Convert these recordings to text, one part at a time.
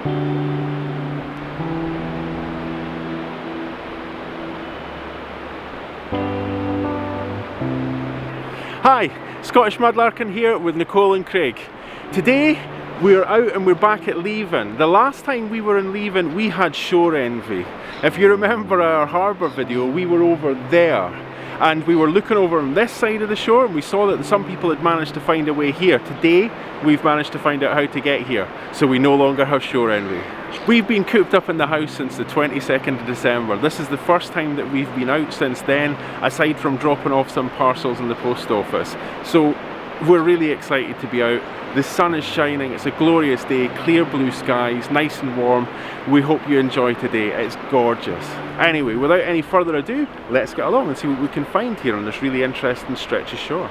Hi, Scottish Mudlarking here with Nicole and Craig. Today we're out and we're back at Leven. The last time we were in Leven we had shore envy. If you remember our harbour video, we were over there and we were looking over on this side of the shore and we saw that some people had managed to find a way here. Today we've managed to find out how to get here, so we no longer have shore envy. We've been cooped up in the house since the 22nd of December. This is the first time that we've been out since then, aside from dropping off some parcels in the post office. So we're really excited to be out. The sun is shining, it's a glorious day, clear blue skies, nice and warm. We hope you enjoy today, it's gorgeous. Anyway, without any further ado, let's get along and see what we can find here on this really interesting stretch of shore.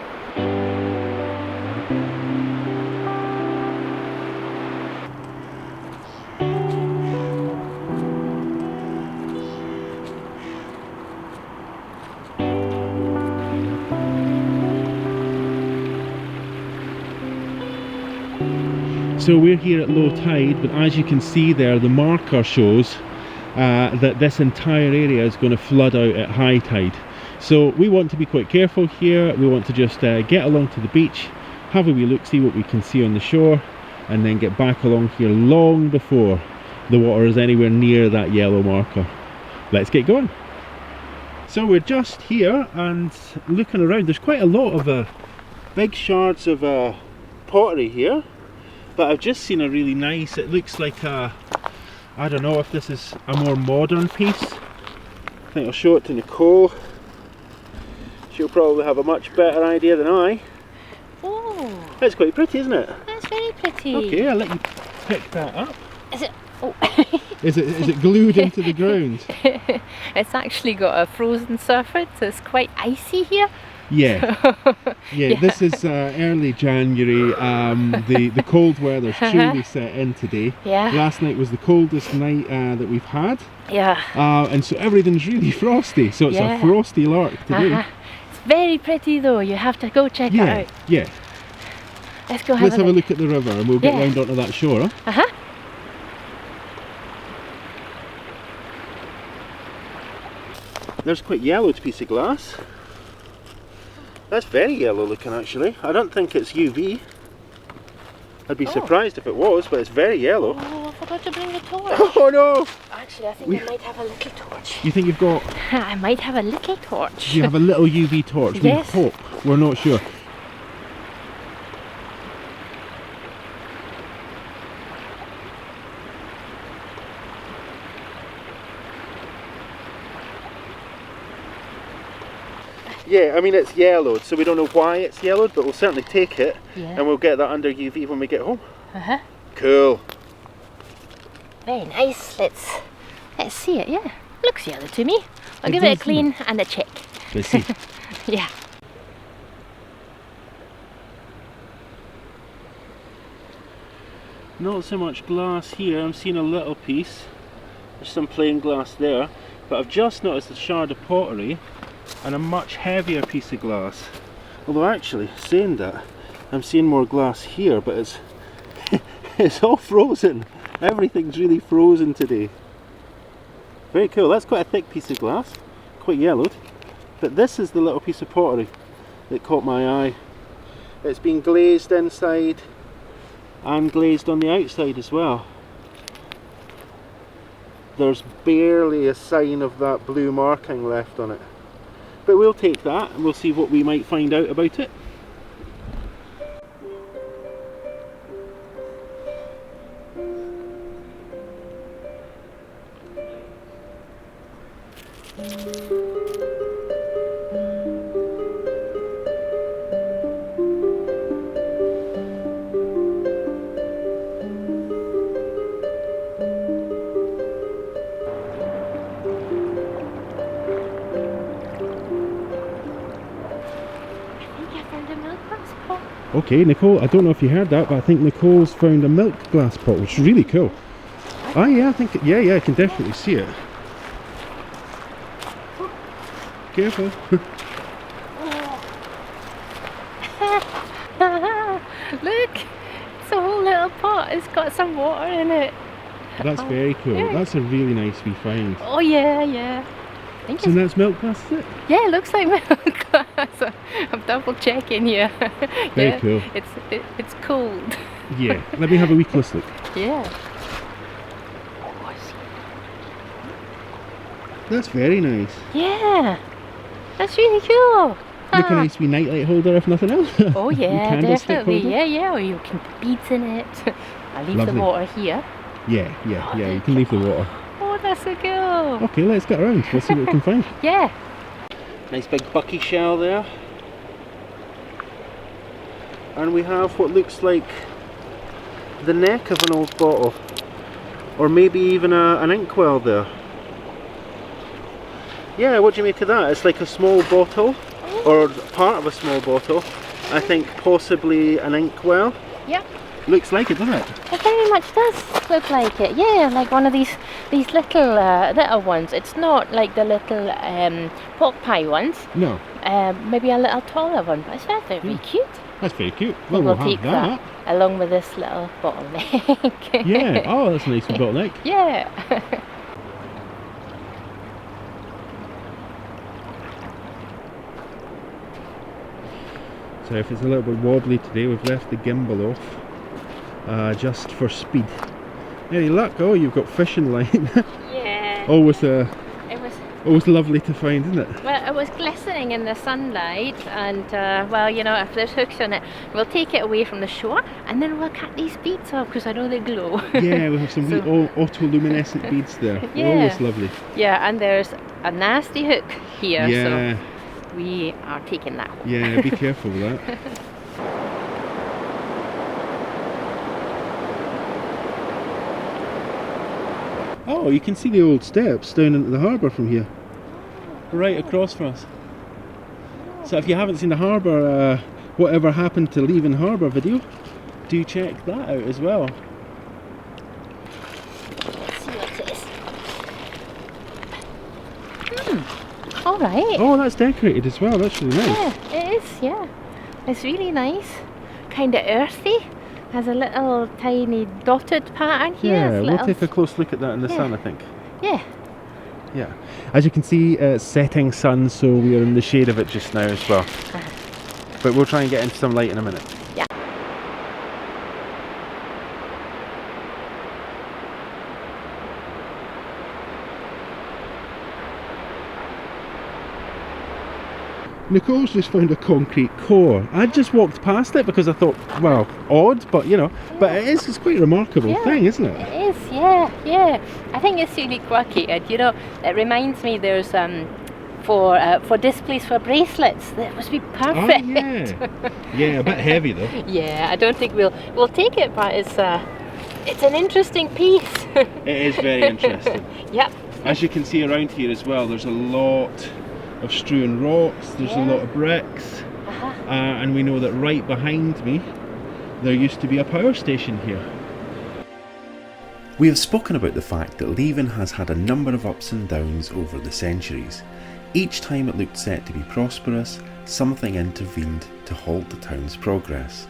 So we're here at low tide, but as you can see there, the marker shows that this entire area is going to flood out at high tide. So we want to be quite careful here. We want to just get along to the beach, have a wee look, see what we can see on the shore, and then get back along here long before the water is anywhere near that yellow marker. Let's get going. So we're just here and looking around. There's quite a lot of big shards of pottery here. But I've just seen a really nice, it looks like a, I don't know if this is a more modern piece. I think I'll show it to Nicole. She'll probably have a much better idea than I. Oh, It's quite pretty, isn't it? that's very pretty. Okay, I'll let you pick that up. Is it? Oh. Is it glued into the ground? It's actually got a frozen surface, so it's quite icy here. Yeah. Yeah, this is early January. The cold weather's truly set in today. Yeah. Last night was the coldest night that we've had. Yeah. And so everything's really frosty, so it's a frosty lark today. It's very pretty though, you have to go check it out. Yeah. Let's go Let's have a look at the river and we'll get round onto that shore. Uh-huh. There's quite a yellowed piece of glass. That's very yellow looking actually. I don't think it's UV. I'd be surprised if it was, but it's very yellow. Oh, I forgot to bring the torch. Oh no! Actually, I think I might have a little torch. You think you've got... I might have a little torch. You have a little UV torch? Yes. We hope. We're not sure. Yeah, I mean it's yellowed, so we don't know why it's yellowed, but we'll certainly take it, and we'll get that under UV when we get home. Uh-huh. Cool. Very nice. Let's see it. Yeah, looks yellow to me. I'll give it a clean and a check. Let's see. Yeah. Not so much glass here. I'm seeing a little piece. There's some plain glass there, but I've just noticed a shard of pottery and a much heavier piece of glass. Although actually, saying that, I'm seeing more glass here, but it's it's all frozen. Everything's really frozen today. Very cool. That's quite a thick piece of glass, quite yellowed. But this is the little piece of pottery that caught my eye. It's been glazed inside and glazed on the outside as well. There's barely a sign of that blue marking left on it. But we'll take that and we'll see what we might find out about it. Okay, Nicole, I don't know if you heard that, but I think Nicole's found a milk glass pot, which is really cool. Oh yeah, I think, yeah, I can definitely see it. Careful. Look, it's a whole little pot, it's got some water in it. That's very cool. Yeah. That's a really nice wee find. Oh yeah, yeah. I think So that's milk glass, is it? yeah, it looks like milk glass. I'm double checking here. Very yeah, cool. It's cold. Yeah. Let me have a wee close look. Yeah. That's very nice. Yeah. That's really cool. Look a nice wee nightlight holder if nothing else. Oh yeah, candlestick definitely. holder. Yeah, yeah. Or you can put beads in it. I leave Lovely. the water here. Yeah, yeah, yeah. You can leave the water. Oh, that's so cool. Okay, let's get around. Let's see what we can find. Yeah. Nice big bucky shell there. And we have what looks like the neck of an old bottle. Or maybe even an inkwell there. Yeah, what do you make of that? It's like a small bottle, or part of a small bottle. I think possibly an inkwell. Yep. Looks like it, doesn't it? It very much does look like it. Yeah, like one of these little ones. It's not like the little pork pie ones. No. Maybe a little taller one, but it's very cute. That's very cute. I Well, think we'll we'll take have that along with this little bottleneck. Yeah. Oh, that's a nice wee bottleneck. Yeah. So if it's a little bit wobbly today, we've left the gimbal off, just for speed. Any luck? Oh, you've got fishing line. Yeah. Always, It was. always lovely to find, isn't it? Well, it was glistening in the sunlight, and well, you know, if there's hooks on it, we'll take it away from the shore, and then we'll cut these beads off because I know they glow. Yeah, we have some wee autoluminescent beads there. Yeah. Always lovely. Yeah, and there's a nasty hook here, Yeah. so we are taking that home. Yeah, be careful with that. Oh, you can see the old steps down into the harbour from here. Right across from us. So if you haven't seen the harbour, whatever happened to Leven Harbour video, do check that out as well. Let's see what it is. Alright. Oh, that's decorated as well, that's really nice. Yeah, it is, yeah. It's really nice. Kind of earthy. Has a little tiny dotted pattern here. Yeah, It's we'll little- take a close look at that in the Yeah. sun, I think. Yeah. Yeah. As you can see, it's setting sun, so we are in the shade of it just now as well. But we'll try and get into some light in a minute. Yeah. Nicole's just found a concrete core. I just walked past it because I thought, well, odd, but you know, but it's quite a remarkable Yeah. thing, isn't it? It is, yeah, yeah. I think it's really quirky, and you know, it reminds me there's for displays for bracelets. That must be perfect. Oh, yeah. Yeah, a bit heavy though. Yeah, I don't think we'll take it, but it's an interesting piece. It is very interesting. Yep. As you can see around here as well, there's a lot of strewn rocks, there's a Yeah. lot of bricks, Uh-huh. and we know that right behind me there used to be a power station here. We have spoken about the fact that Leven has had a number of ups and downs over the centuries. Each time it looked set to be prosperous, something intervened to halt the town's progress.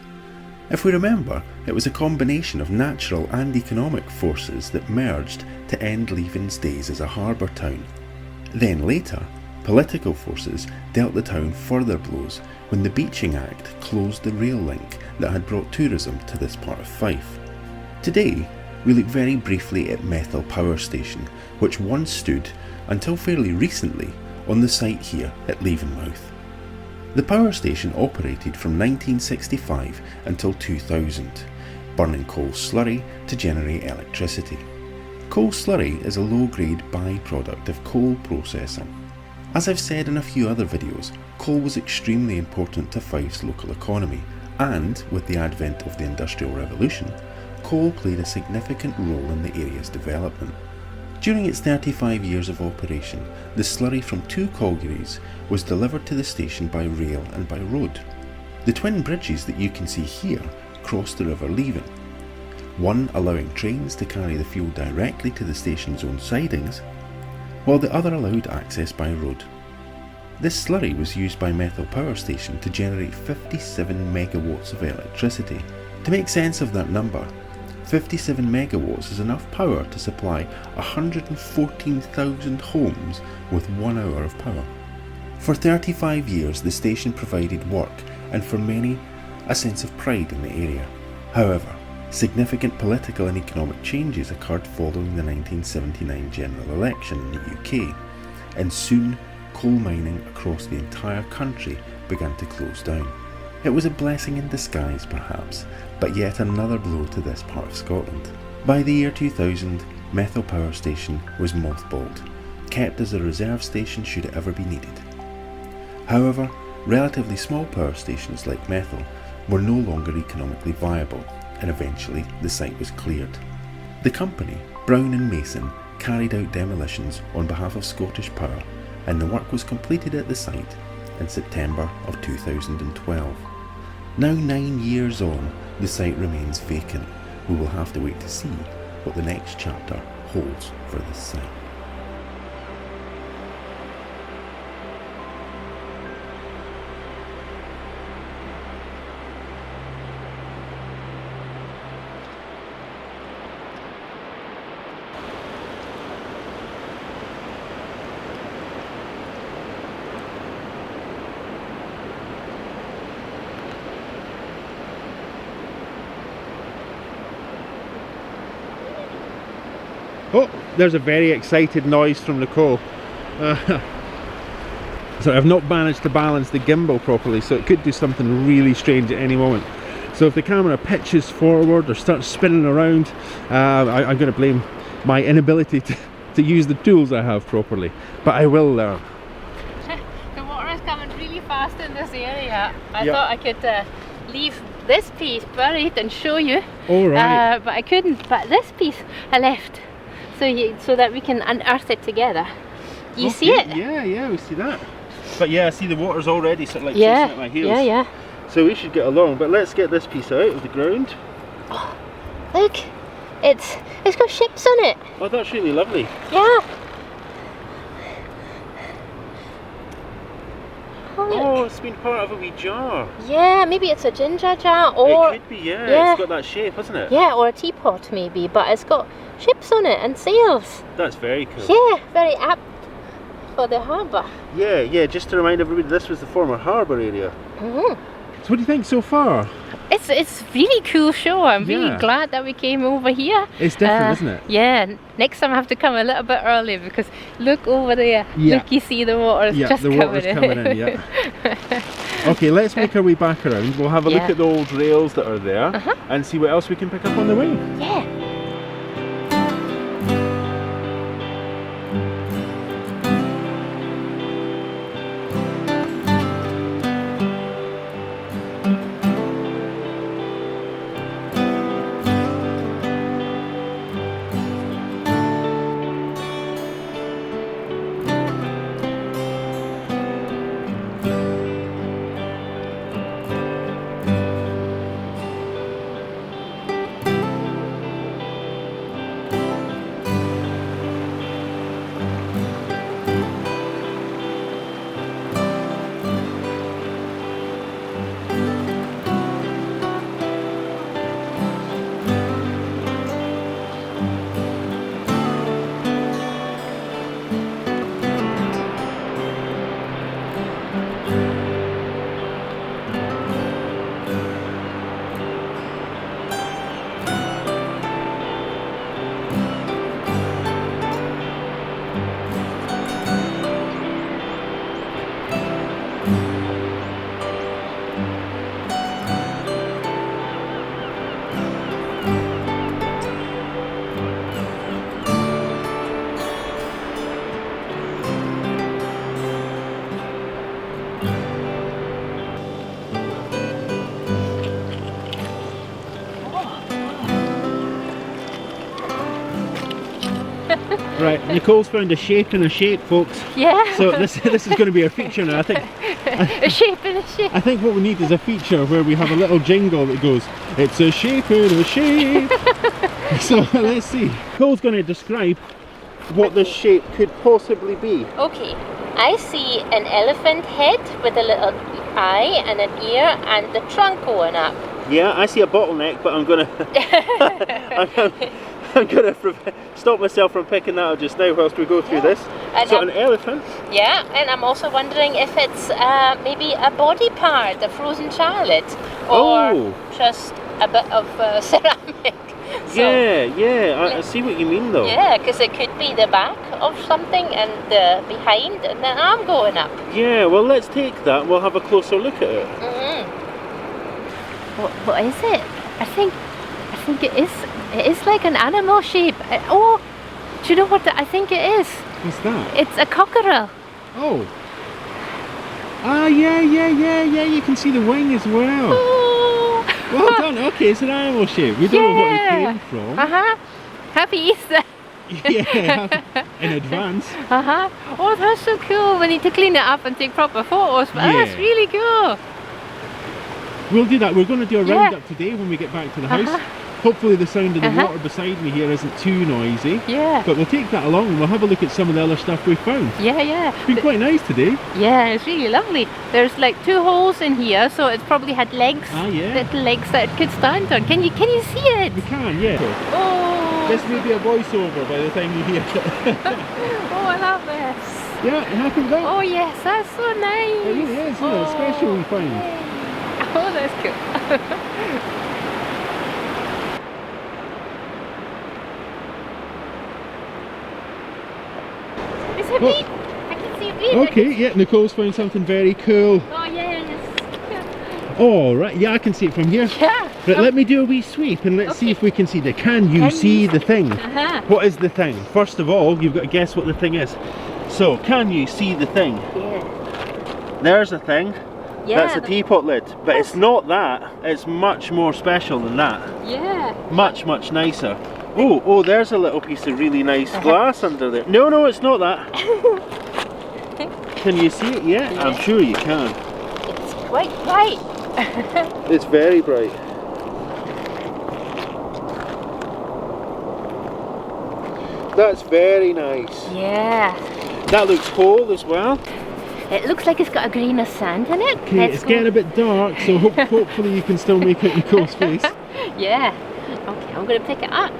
If we remember, it was a combination of natural and economic forces that merged to end Leven's days as a harbour town. Then later, political forces dealt the town further blows when the Beaching Act closed the rail link that had brought tourism to this part of Fife. Today, we look very briefly at Methil Power Station, which once stood, until fairly recently, on the site here at Levenmouth. The power station operated from 1965 until 2000, burning coal slurry to generate electricity. Coal slurry is a low-grade byproduct of coal processing. As I've said in a few other videos, coal was extremely important to Fife's local economy, and with the advent of the Industrial Revolution, coal played a significant role in the area's development. During its 35 years of operation, the slurry from 2 collieries was delivered to the station by rail and by road. The twin bridges that you can see here cross the River Leven, one allowing trains to carry the fuel directly to the station's own sidings, while the other allowed access by road. This slurry was used by Methil Power Station to generate 57 megawatts of electricity. To make sense of that number, 57 megawatts is enough power to supply 114,000 homes with 1 hour of power. For 35 years the station provided work and for many a sense of pride in the area. However, significant political and economic changes occurred following the 1979 general election in the UK, and soon coal mining across the entire country began to close down. It was a blessing in disguise perhaps, but yet another blow to this part of Scotland. By the year 2000, Methil Power Station was mothballed, kept as a reserve station should it ever be needed. However, relatively small power stations like Methil were no longer economically viable, and eventually the site was cleared. The company, Brown and Mason, carried out demolitions on behalf of Scottish Power, and the work was completed at the site in September of 2012. Now 9 years on, the site remains vacant. We will have to wait to see what the next chapter holds for this site. Oh, there's a very excited noise from Nicole. So I've not managed to balance the gimbal properly, so it could do something really strange at any moment. So if the camera pitches forward or starts spinning around, I'm going to blame my inability to use the tools I have properly. But I will learn. The water is coming really fast in this area. I thought I could leave this piece buried and show you. All right. But I couldn't. But this piece I left. So that we can unearth it together. Do you see it? Yeah, we see that. But yeah, I see the water's already sort of like chasing at my heels. Yeah. So we should get along, but let's get this piece out of the ground. Oh, look, it's got ships on it. Oh, that's really lovely. Yeah. Oh, it's been part of a wee jar. Yeah, maybe it's a ginger jar, or it could be. Yeah, it's got that shape, hasn't it? Yeah, or a teapot maybe, but it's got ships on it and sails. That's very cool. Yeah, very apt for the harbour. Yeah, just to remind everybody, this was the former harbour area. Mm-hmm. So what do you think so far? It's really cool show. I'm really glad that we came over here. It's different, isn't it? Yeah, next time I have to come a little bit earlier because look over there. Yeah. Look, you see the water's just the water's coming in. Yeah. Okay, let's make our way back around. We'll have a look at the old rails that are there and see what else we can pick up on the way. Yeah. Right, Nicole's found a shape in a shape, folks. Yeah. So this is going to be our feature now. I think. A shape in a shape. I think what we need is a feature where we have a little jingle that goes, "It's a shape in a shape." So let's see. Nicole's going to describe what this shape could possibly be. Okay, I see an elephant head with a little eye and an ear and the trunk going up. Yeah, I see a bottleneck, but I'm gonna I'm gonna stop myself from picking that up just now whilst we go through this. And so an elephant. Yeah, and I'm also wondering if it's maybe a body part, a frozen charlotte, or just a bit of ceramic. So, yeah, I see what you mean though. Yeah, because it could be the back of something and the behind and the arm going up. Yeah, well let's take that, we'll have a closer look at it. What is it? I think it is like an animal shape. Oh, do you know what I think it is? What's that? It's a cockerel. Oh. Ah, yeah, you can see the wing as well. Oh. Well done, okay, it's an animal shape. We don't know what it came from. Happy Easter. Yeah, in advance. Oh, that's so cool. We need to clean it up and take proper photos, but that's really cool. We'll do that. We're going to do a roundup today when we get back to the house. Hopefully the sound of the water beside me here isn't too noisy. Yeah. But we'll take that along and we'll have a look at some of the other stuff we found. Yeah. It's been quite nice today. Yeah, it's really lovely. There's like 2 holes in here, so it's probably had legs, little legs that it could stand on. Can you see it? We can, yeah. Oh. This may be a voiceover by the time you hear it. Oh, I love this. Yeah, you happy with that? Oh yes, that's so nice. It really is, isn't it? Special we find. Yay. Oh, that's cool. It's a bead. I can see a bead. Okay, yeah, Nicole's found something very cool. Oh yes. Oh right, yeah, I can see it from here. Yeah. But let me do a wee sweep and let's see if we can see the. Can you see the thing? What is the thing? First of all, you've got to guess what the thing is. So, can you see the thing? Yeah. There's a thing. Yeah, that's a teapot lid, but it's not that. It's much more special than that. Yeah. Much nicer. Oh, there's a little piece of really nice glass under there. No, it's not that. Can you see it? Yeah, I'm sure you can. It's quite bright. It's very bright. That's very nice. Yeah. That looks cold as well. It looks like it's got a grain of sand in it. Okay, it's getting a bit dark, so hopefully you can still make out Nicole's face. Yeah. Okay, I'm going to pick it up.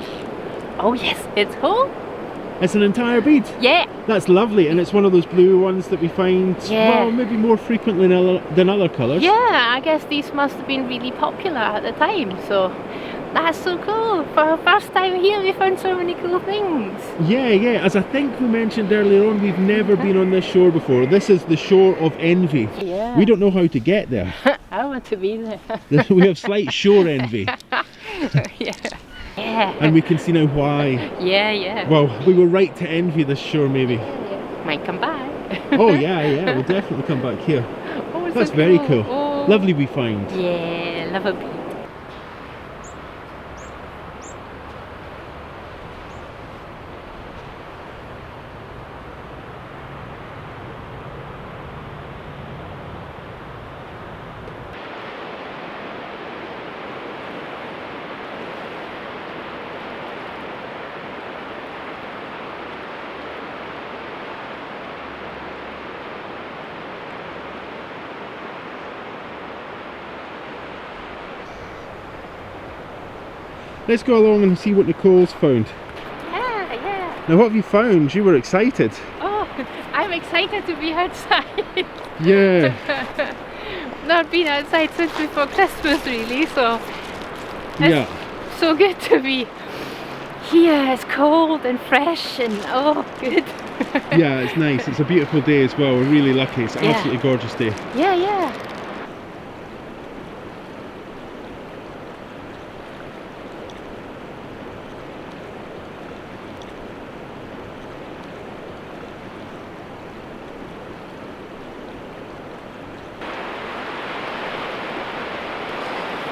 Oh yes, it's whole. It's an entire bead. Yeah. That's lovely, and it's one of those blue ones that we find, well, maybe more frequently than other colours. Yeah, I guess these must have been really popular at the time, so that's so cool. For our first time here, we found so many cool things. Yeah, as I think we mentioned earlier on, we've never been on this shore before. This is the shore of envy. Yeah. We don't know how to get there. I want to be there. We have slight shore envy. Yeah. And we can see now why. Yeah. Well, we were right to envy this shore, maybe. Might come back. Oh yeah, we'll definitely come back here. Oh, that's so very cool. Oh. Lovely we find. Yeah, love a bead. Let's go along and see what Nicole's found. Yeah. Now what have you found? You were excited. Oh, I'm excited to be outside. Yeah. Not been outside since before Christmas really, so it's so good to be here. It's cold and fresh and oh good. Yeah, it's nice. It's a beautiful day as well. We're really lucky. It's an absolutely gorgeous day. Yeah.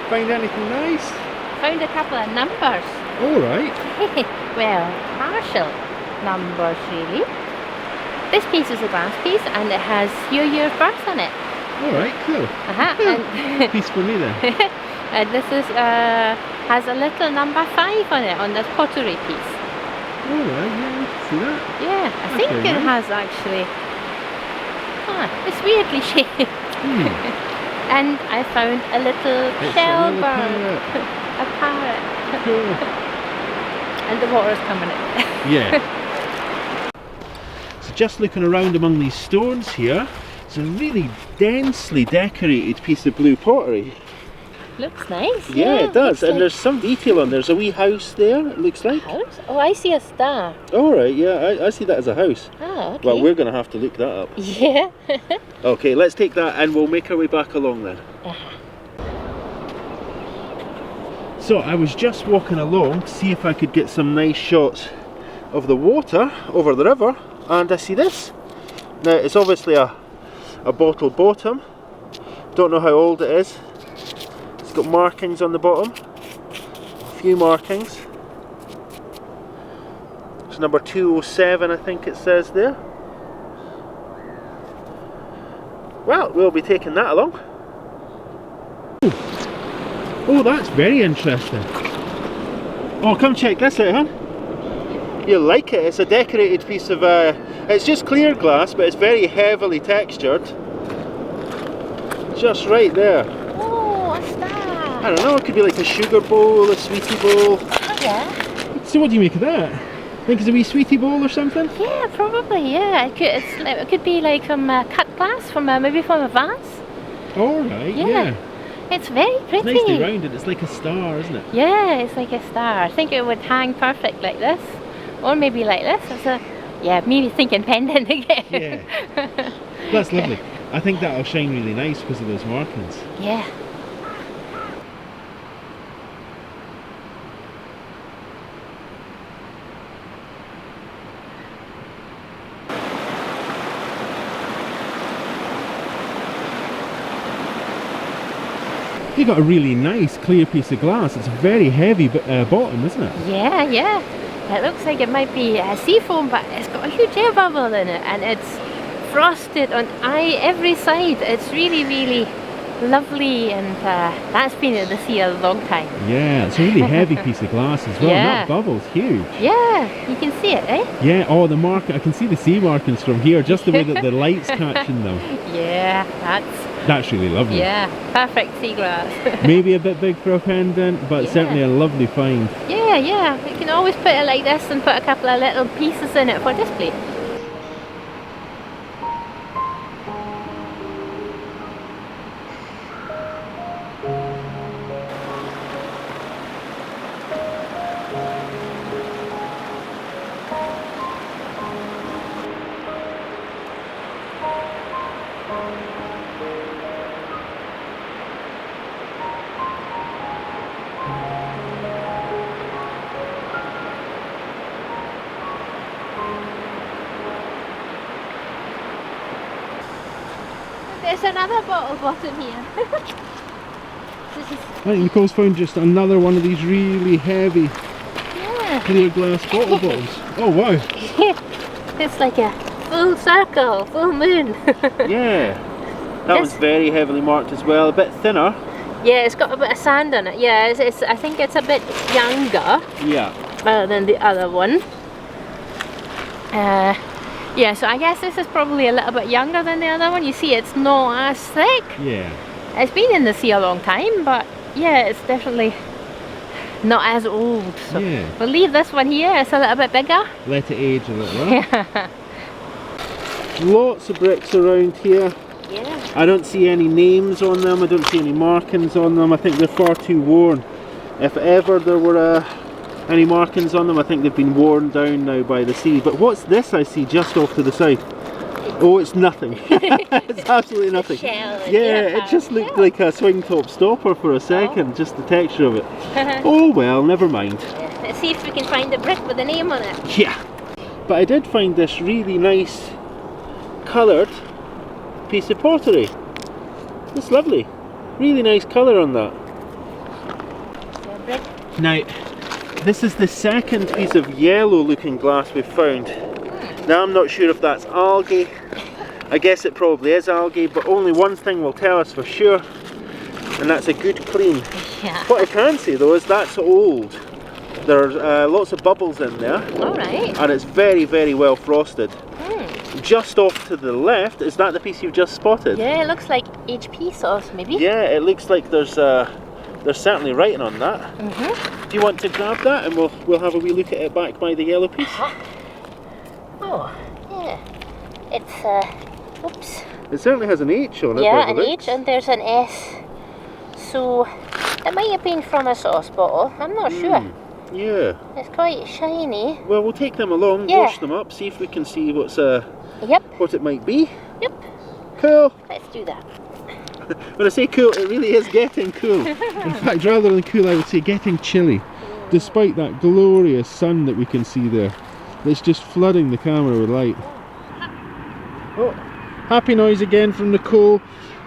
Find anything nice? Found a couple of numbers. Alright. Well, partial numbers really. This piece is a glass piece and it has your year of birth on it. Alright, cool. And piece for me then. And this is has a little number 5 on it, on this pottery piece. Alright, yeah, I can see that. Yeah, I think it has actually. It's weirdly shaped. And I found a little shell bird. A parrot. Cool. And the water's coming in. Yeah. So just looking around among these stones here, it's a really densely decorated piece of blue pottery. Looks nice. Yeah, it does. And like there's some detail on there. There's a wee house there, it looks like. house? Oh, I see a star. Alright, yeah, I see that as a house. Oh, okay. Well, we're going to have to look that up. Yeah. Okay, let's take that and we'll make our way back along then. So I was just walking along to see if I could get some nice shots of the water over the river, and I see this. Now it's obviously a bottle bottom. Don't know how old it is. It's got markings on the bottom. A few markings. It's number 207, I think it says there. Well, we'll be taking that along. Oh, that's very interesting. Oh, come check this out, huh? You'll like it. It's a decorated piece of, it's just clear glass, but it's very heavily textured. Just right there. Oh, what's that? I don't know, it could be like a sugar bowl, a sweetie bowl. Oh, yeah. So what do you make of that? Think it's a wee sweetie bowl or something? Yeah, probably, yeah. It could be like from cut glass, maybe from a vase. Alright, yeah. It's very pretty. It's nicely rounded, it's like a star, isn't it? Yeah, it's like a star. I think it would hang perfect like this. Or maybe like this. It's maybe thinking pendant again. Yeah. That's lovely. I think that'll shine really nice because of those markings. Yeah. You've got a really nice clear piece of glass. It's a very heavy bottom, isn't it? Yeah, yeah. It looks like it might be seafoam, but it's got a huge air bubble in it, and it's frosted on every side. It's really, really lovely, and that's been in the sea a long time. Yeah, it's a really heavy piece of glass as well. Yeah. That bubble's huge. Yeah, you can see it, eh? Yeah, oh, the mark, I can see the sea markings from here, just the way that the light's catching them. Yeah, That's really lovely. yeah, perfect seagrass. Maybe a bit big for a pendant, but Yeah. certainly a lovely find. Yeah, yeah, you can always put it like this and put a couple of little pieces in it for display. There's another bottle bottom here. This is, I think Nicole's found just another one of these really heavy yeah. clear glass bottle bottles. Oh wow. It's like a full circle, full moon. Yeah. That was very heavily marked as well, a bit thinner. Yeah, it's got a bit of sand on it. Yeah, I think it's a bit younger Yeah. than the other one. Yeah, so I guess this is probably a little bit younger than the other one. You see, it's not as thick. Yeah. It's been in the sea a long time, but yeah, it's definitely not as old. So Yeah. we'll leave this one here. It's a little bit bigger. Let it age a little. Huh? Yeah. Lots of bricks around here. Yeah. I don't see any names on them, I don't see any markings on them. I think they're far too worn. If ever there were any markings on them, I think they've been worn down now by the sea. But what's this I see just off to the side? Oh, it's nothing. It's absolutely nothing. Shell, Yeah, it just looked like a swing top stopper for a second, just the texture of it. Oh well, never mind. Yeah. Let's see if we can find a brick with a name on it. Yeah. But I did find this really nice coloured piece of pottery. It's lovely. Really nice colour on that. Yeah, brick. Now, this is the second piece of yellow looking glass we've found. Now I'm not sure if that's algae. I guess it probably is algae, but only one thing will tell us for sure, and that's a good clean. Yeah. What I can say though is that's old. There's lots of bubbles in there. All right. And it's very, very well frosted. just off to the left, is that the piece you've just spotted? Yeah, it looks like HP sauce, maybe. Yeah, it looks like there's certainly writing on that. Do you want to grab that and we'll have a wee look at it back by the yellow piece? Oh, yeah. It's oops. It certainly has an H on it. Yeah, an H, and there's an S. So it might have been from a sauce bottle. I'm not sure. Yeah. It's quite shiny. Well, we'll take them along, wash them up, see if we can see what's what it might be. Yep. Cool. Let's do that. When I say cool, it really is getting cool. In fact, rather than cool, I would say getting chilly. Despite that glorious sun that we can see there, that's just flooding the camera with light. Oh, happy noise again from Nicole.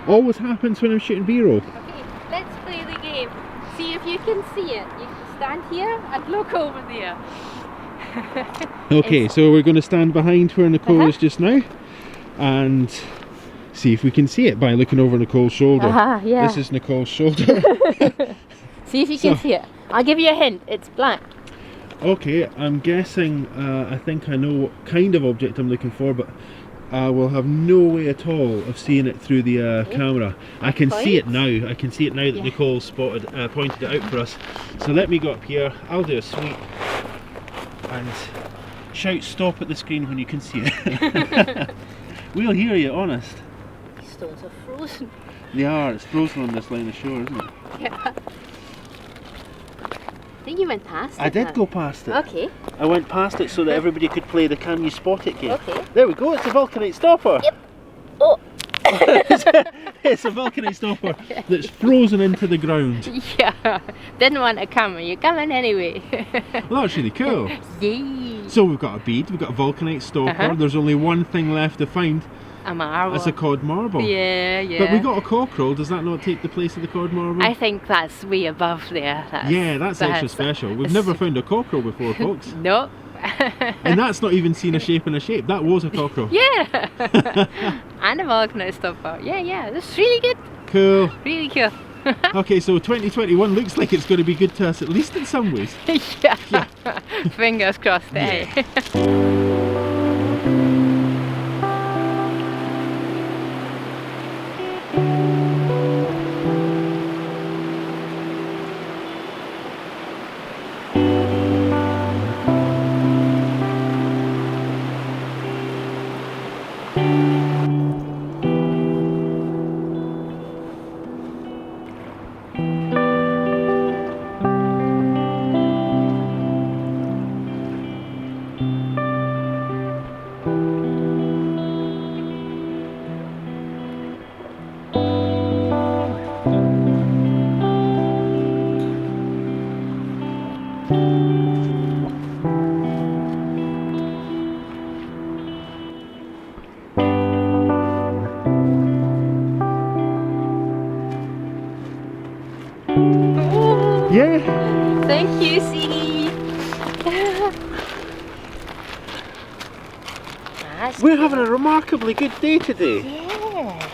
Always happens when I'm shooting B-roll. Okay, let's play the game. See if you can see it. You can stand here and look over there. Okay, so we're going to stand behind where Nicole is just now and see if we can see it by looking over Nicole's shoulder. Yeah. This is Nicole's shoulder. See if you can see it. I'll give you a hint. It's black. Okay, I'm guessing, I think I know what kind of object I'm looking for, but I will have no way at all of seeing it through the camera. I can see it now. I can see it now that Nicole pointed it out for us. So let me go up here. I'll do a sweep and shout stop at the screen when you can see it. We'll hear you, honest. These stones are frozen. They are. It's frozen on this line of shore, isn't it? Yeah. I think you went past it. I did go past it. Okay. I went past it so that everybody could play the Can You Spot It game. Okay. There we go, it's a vulcanite stopper. Yep. Oh. It's a vulcanite stopper that's frozen into the ground. Yeah. Didn't want to come. You're coming anyway. Well, that's really cool. Yay. So we've got a bead, we've got a vulcanite stopper. There's only one thing left to find. A marble. That's a cod marble. Yeah, yeah. But we got a cockerel. Does that not take the place of the cod marble? I think that's way above there. That's extra special. We've never found a cockerel before, folks. Nope. And that's not even seen a shape in a shape. That was a cockerel. Yeah. And a vulcanite stopper. Yeah. That's really good. Cool. Really cool. Okay, so 2021 looks like it's going to be good to us, at least in some ways. Yeah. Fingers crossed, eh? Yeah. Thank you, CD. We're having a remarkably good day today. Yeah.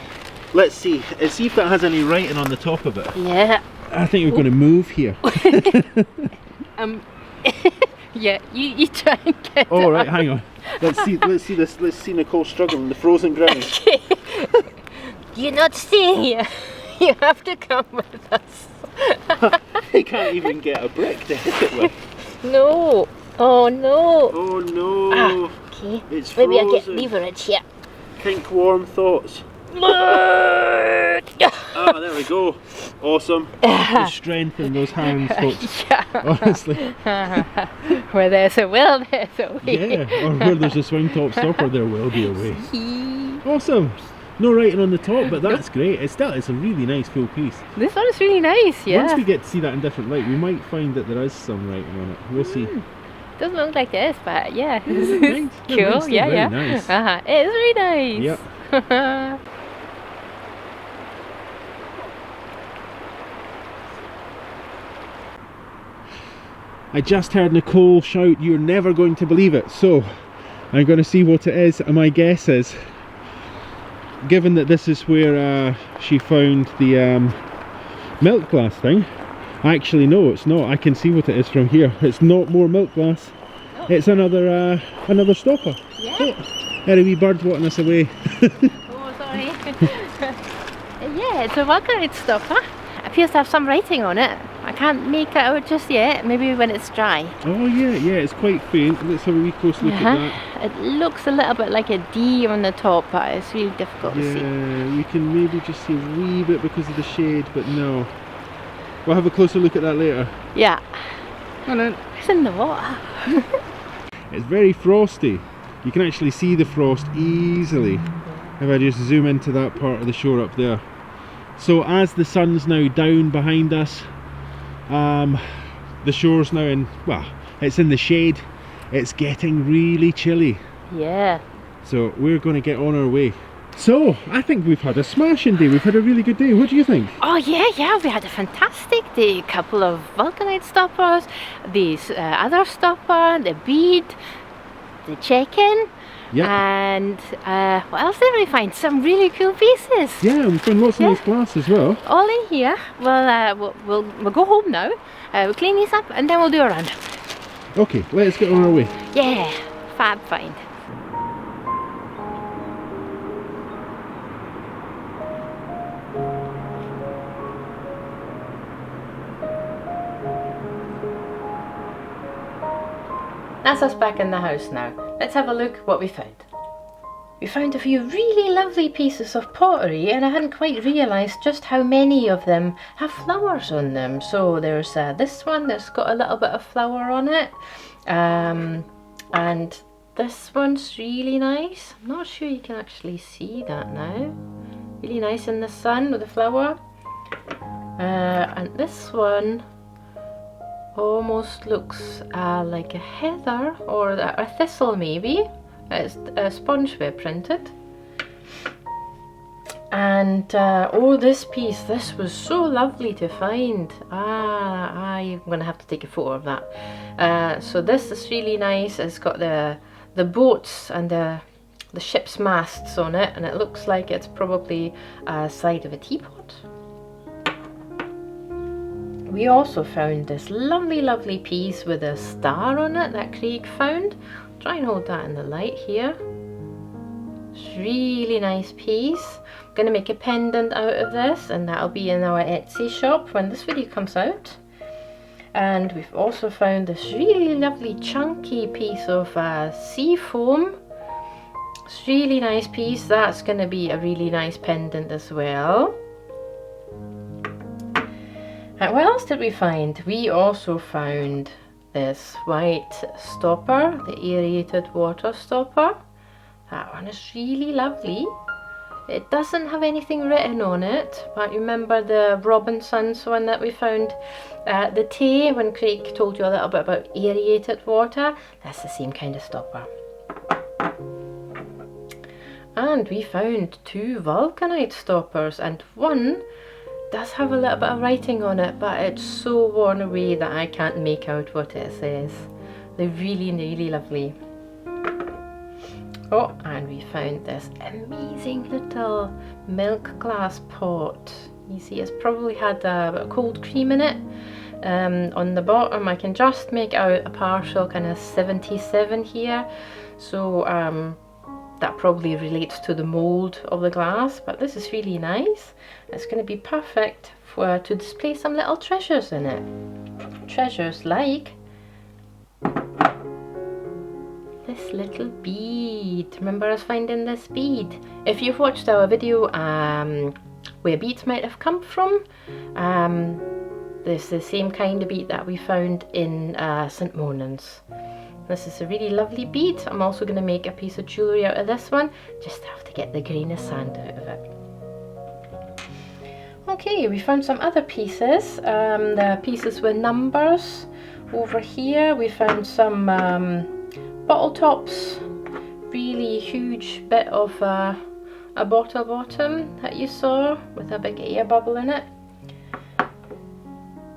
Let's see if that has any writing on the top of it. Yeah. I think we're going to move here. Yeah, you try and get Oh it right, up. hang on. Let's see Nicole struggle in the frozen ground. Okay. You're not staying here. You have to come with us. He can't even get a brick to hit it with. No. Oh no. Oh no. Okay. It's frozen. Maybe I'll get leverage here. Think warm thoughts. Yeah. There we go. Awesome. The strength in those hands, folks. Honestly. Where there's a will, there's a way. Yeah, or where there's a swing top stopper, there will be a way. Awesome. No writing on the top, but that's great. It's a really nice full piece. This one is really nice, yeah. Once we get to see that in different light, we might find that there is some writing on it. We'll see. Doesn't look like this, but yeah. Right. Cool, yeah. Nice. It is really nice. Yep. I just heard Nicole shout, "You're never going to believe it." So I'm going to see what it is, and my guess is, given that this is where she found the milk glass thing, actually no, it's not. I can see what it is from here. It's not more milk glass. It's another stopper. Yeah. Oh, Had a wee bird wanting us away. Oh, sorry. Yeah, it's a vulcanite stopper. Appears to have some writing on it. I can't make it out just yet. Maybe when it's dry. Oh yeah, it's quite faint. Let's have a wee close look at that. It looks a little bit like a D on the top, but it's really difficult to see. Yeah, we can maybe just see a wee bit because of the shade, but no. We'll have a closer look at that later. Yeah. Come on. It's in the water. It's very frosty. You can actually see the frost easily if I just zoom into that part of the shore up there. So as the sun's now down behind us, the shore's now in, well, it's in the shade. It's getting really chilly. Yeah. So we're going to get on our way. So I think we've had a smashing day. We've had a really good day. What do you think? Oh yeah, we had a fantastic day. A couple of vulcanite stoppers, this other stopper, the bead, the check-in. Yeah. And what else did we find? Some really cool pieces. Yeah, we found lots of nice glass as well. All in here. We'll go home now. We'll clean these up and then we'll do a round. Okay, let's get on our way. Yeah, fab find. That's us back in the house now. Let's have a look what we found. We found a few really lovely pieces of pottery and I hadn't quite realised just how many of them have flowers on them. So there's this one that's got a little bit of flower on it. And this one's really nice. I'm not sure you can actually see that now. Really nice in the sun with the flower. And this one almost looks like a heather or a thistle maybe. It's sponge web printed. And oh, this piece, this was so lovely to find. I'm gonna have to take a photo of that. So this is really nice. It's got the boats and the ship's masts on it, and it looks like it's probably a side of a teapot. We also found this lovely piece with a star on it that Craig found. Try and hold that in the light here. It's really nice piece. I'm going to make a pendant out of this and that'll be in our Etsy shop when this video comes out. And we've also found this really lovely chunky piece of sea foam. It's a really nice piece. That's going to be a really nice pendant as well. And what else did we find? We also found this white stopper, the aerated water stopper. That one is really lovely. It doesn't have anything written on it, but remember the Robinson's one that we found at the Tay when Craig told you a little bit about aerated water? That's the same kind of stopper. And we found two vulcanite stoppers, and one does have a little bit of writing on it, but it's so worn away that I can't make out what it says. They're really lovely. Oh, and we found this amazing little milk glass pot. You see it's probably had a bit of cold cream in it. On the bottom I can just make out a partial kind of 77 here. So that probably relates to the mould of the glass, but this is really nice. It's going to be perfect to display some little treasures in it. Treasures like this little bead. Remember us finding this bead? If you've watched our video where beads might have come from, this is the same kind of bead that we found in St. Monan's. This is a really lovely bead. I'm also going to make a piece of jewellery out of this one. Just have to get the grain of sand out of it. Okay, we found some other pieces. The pieces with numbers. Over here we found some bottle tops. Really huge bit of a bottle bottom that you saw with a big air bubble in it.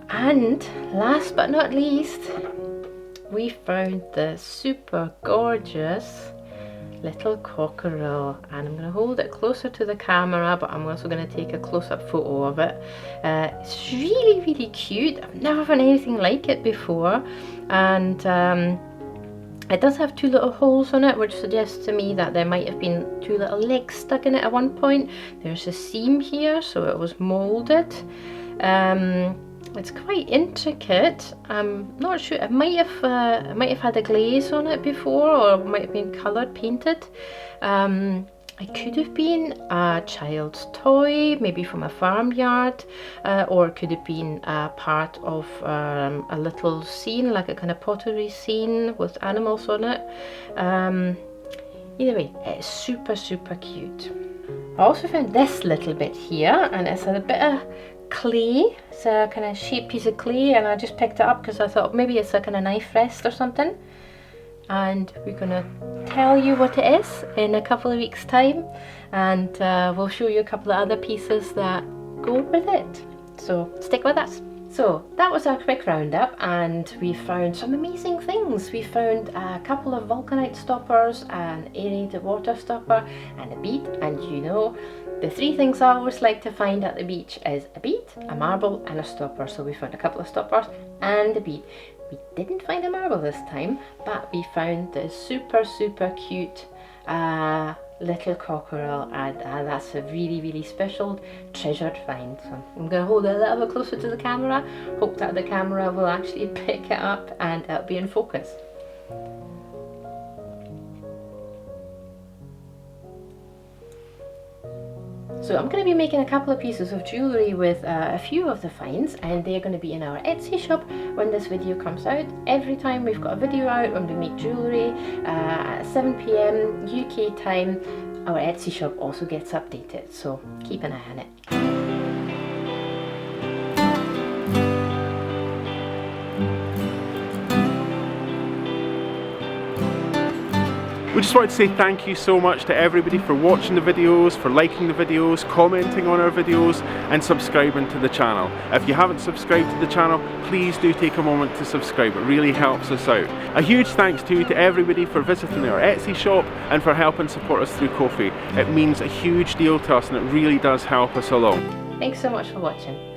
And last but not least, we found this super gorgeous little cockerel, and I'm going to hold it closer to the camera, but I'm also going to take a close-up photo of it. It's really cute. I've never found anything like it before, and It does have 2 little holes on it, which suggests to me that there might have been 2 little legs stuck in it at one point. There's a seam here, so it was moulded. It's quite intricate. I'm not sure. It might have had a glaze on it before, or it might have been coloured, painted. It could have been a child's toy, maybe from a farmyard, or it could have been a part of a little scene, like a kind of pottery scene with animals on it. Either way, it's super, super cute. I also found this little bit here, and it's a bit of clay. It's a kind of shaped piece of clay, and I just picked it up because I thought maybe it's a kind of knife rest or something. And we're going to tell you what it is in a couple of weeks' time, and we'll show you a couple of other pieces that go with it. So stick with us. So that was our quick roundup, and we found some amazing things. We found a couple of vulcanite stoppers, an aerated water stopper, and a bead. And you know, the 3 things I always like to find at the beach is a bead, a marble, and a stopper. So we found a couple of stoppers and a bead. We didn't find a marble this time, but we found the super, super cute little cockerel, and that's a really, really special treasured find. So I'm going to hold it a little bit closer to the camera, hope that the camera will actually pick it up and it'll be in focus. So I'm going to be making a couple of pieces of jewellery with a few of the finds, and they're going to be in our Etsy shop when this video comes out. Every time we've got a video out when we make jewellery at 7 PM UK time, our Etsy shop also gets updated, so keep an eye on it. We just wanted to say thank you so much to everybody for watching the videos, for liking the videos, commenting on our videos, and subscribing to the channel. If you haven't subscribed to the channel, please do take a moment to subscribe. It really helps us out. A huge thanks to everybody for visiting our Etsy shop and for helping support us through Ko-fi. It means a huge deal to us, and it really does help us along. Thanks so much for watching.